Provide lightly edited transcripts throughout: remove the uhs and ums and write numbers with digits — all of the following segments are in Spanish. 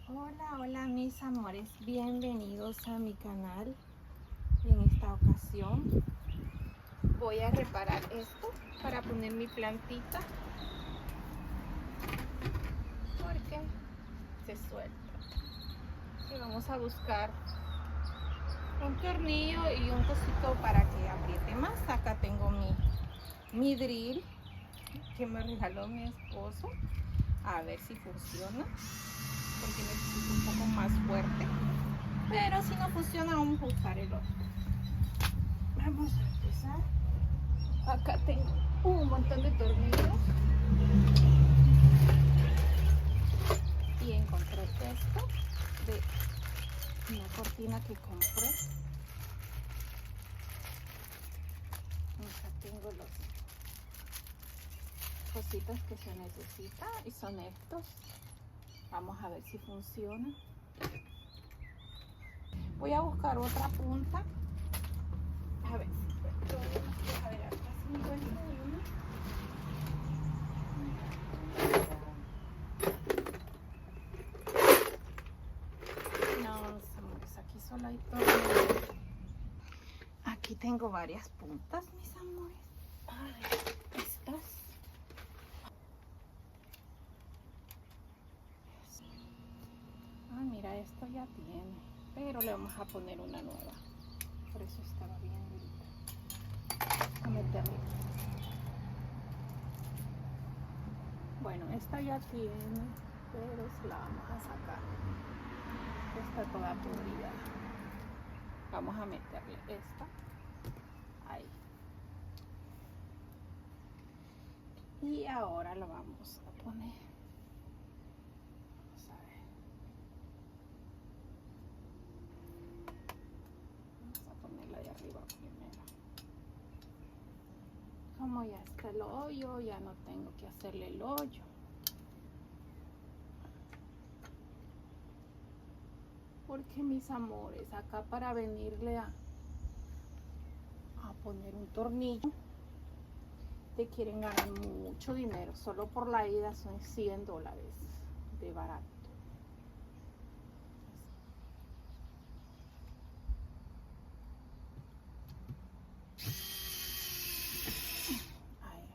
Hola, hola mis amores, bienvenidos a mi canal. En esta ocasión voy a reparar esto para poner mi plantita porque se suelta. Y vamos a buscar un tornillo y un cosito para que apriete más. Acá tengo mi drill que me regaló mi esposo, a ver si funciona, porque necesito un poco más fuerte, pero si no funciona vamos a usar el otro. Vamos a empezar. Acá tengo un montón de tornillos y encontré esto de una cortina que compré. Acá tengo los cositas que se necesitan y son estos. Vamos a ver si funciona. Voy a buscar otra punta. A ver, a ver, acá sí encuentro una. No, amores, aquí solo hay tornillos. Aquí tengo varias puntas, mis amores. Ay, estas. Ah, mira, esto ya tiene, pero le vamos a poner una nueva. Por eso estaba bien ahorita. A meterle. Bueno, esta ya tiene, pero se la vamos a sacar. Está toda podrida. Vamos a meterle esta. Ahí. Y ahora lo vamos a poner. Vamos a ver. Vamos a ponerla de arriba primero. Como ya está el hoyo, ya no tengo que hacerle el hoyo. Porque mis amores, acá para venirle a poner un tornillo, te quieren ganar mucho dinero. Solo por la ida son $100 de barato. Ahí.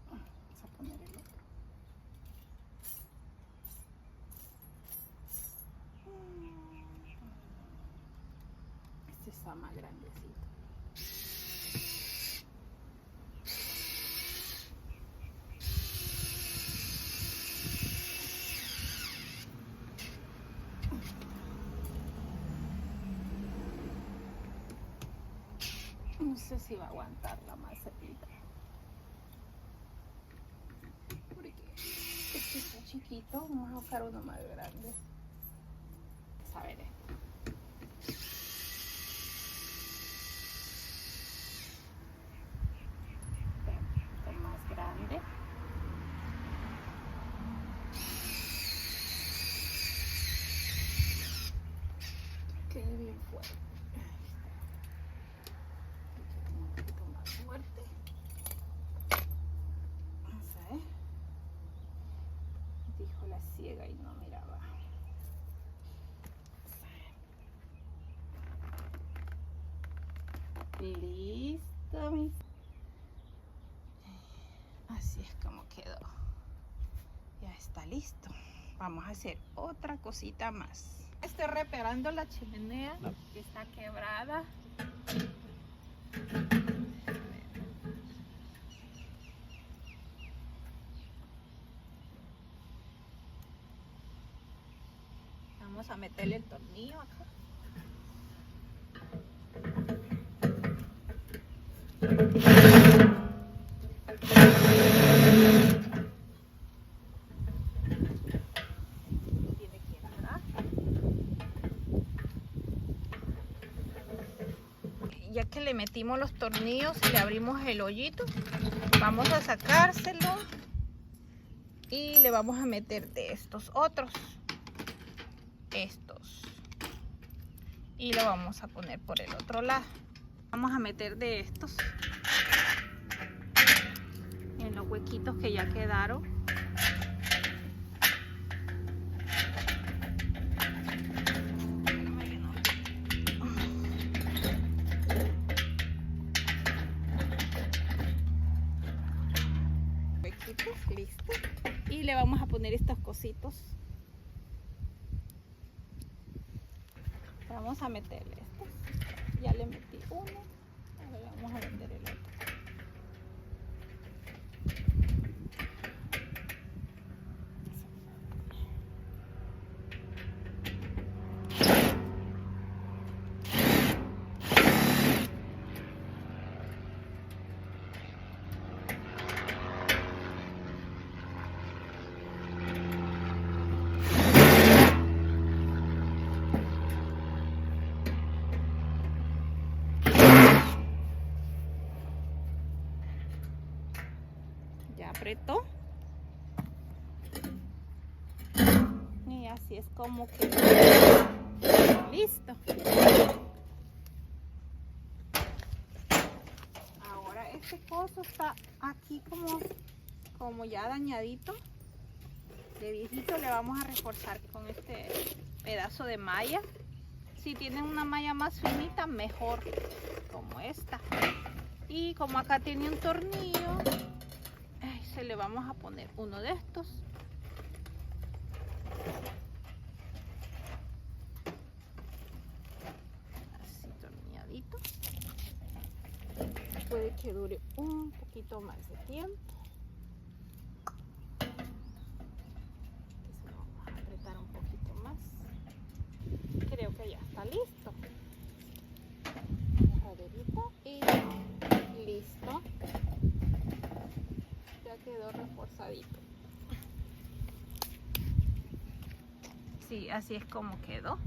Vamos a poner el otro. Este está más grandecito. No sé si va a aguantar la macetita. Porque este está chiquito, vamos a buscar uno más grande. Vamos a ver esto. Más grande. Quede bien fuerte. Un poquito más fuerte. Vamos a ver. Dijo la ciega y no miraba. Listo, mis. Así es como quedó. Ya está listo. Vamos a hacer otra cosita más. Estoy reparando la chimenea que está quebrada. Vamos a meterle el tornillo acá. Tiene que entrar. Ya que le metimos los tornillos y le abrimos el hoyito, vamos a sacárselo y le vamos a meter de estos otros. Estos. Y lo vamos a poner por el otro lado. Vamos a meter de estos en los huequitos que ya quedaron. Listo. Y le vamos a poner estos cositos. Vamos a meterle estos. Ya le metí uno. Ahora vamos a meter el otro. Ya apretó. Y así es como que listo. Ahora este coso está aquí como ya dañadito. De viejito le vamos a reforzar con este pedazo de malla. Si tienen una malla más finita, mejor, como esta. Y como acá tiene un tornillo, se le vamos a poner uno de estos. Así tornilladito. Puede que dure un poquito más de tiempo. Entonces vamos a apretar un poquito más. Creo que ya está listo. Maderita y listo. Ya quedó reforzadito. Sí, así es como quedó.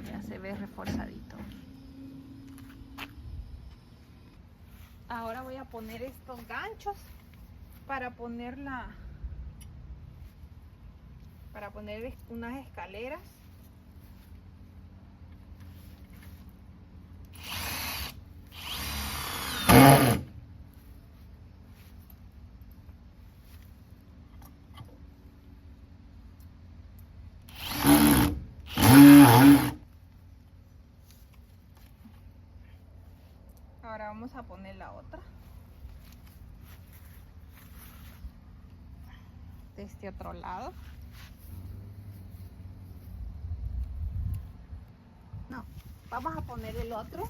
Ya se ve reforzadito. Ahora voy a poner estos ganchos para poner unas escaleras. Ahora vamos a poner la otra de este otro lado. No, vamos a poner el otro.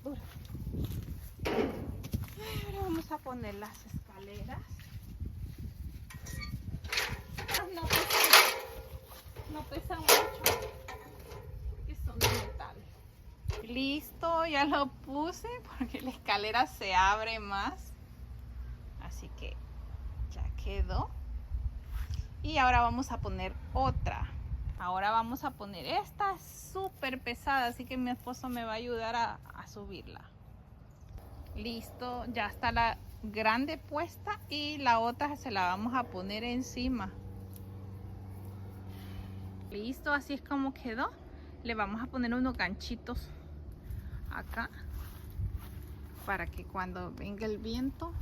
Dura. Ahora vamos a poner las escaleras. No pesan mucho porque son de metal. Listo, ya lo puse porque la escalera se abre más. Así que ya quedó. Y ahora vamos a poner otra. Ahora vamos a poner esta súper pesada, así que mi esposo me va a ayudar a subirla. Listo, ya está la grande puesta y la otra se la vamos a poner encima. Listo, así es como quedó. Le vamos a poner unos ganchitos acá para que cuando venga el viento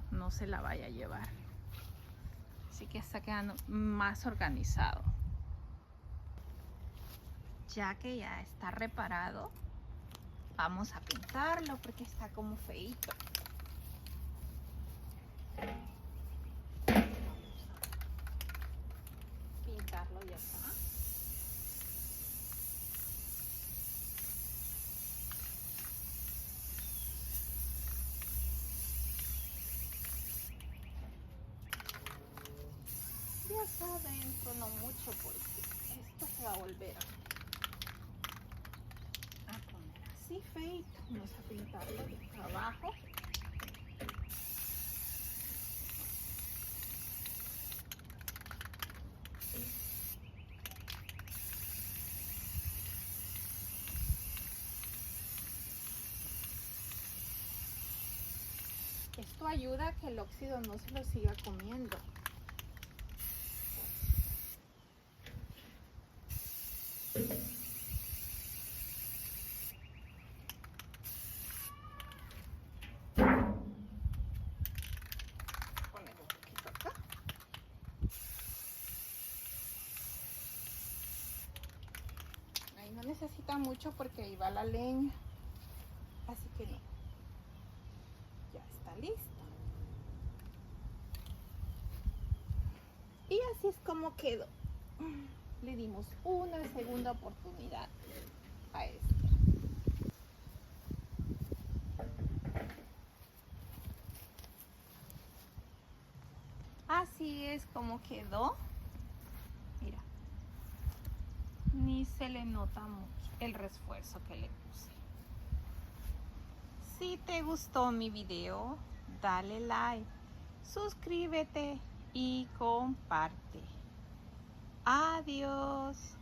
no se la vaya a llevar. Así que está quedando más organizado. Ya que ya está reparado, vamos a pintarlo porque está como feíto. Vamos a pintarlo ya está. Ya está adentro, no mucho porque esto se va a volver a poner bonito. Vamos a pintarlo de acá abajo. Esto ayuda a que el óxido no se lo siga comiendo. Poner un poquito acá. Ahí no necesita mucho porque ahí va la leña. Así que no. Ya está listo. Y así es como quedó. Le dimos una segunda oportunidad a esto. Así es como quedó. Mira, ni se le nota mucho el refuerzo que le puse. Si te gustó mi video, dale like, suscríbete y comparte. Adiós.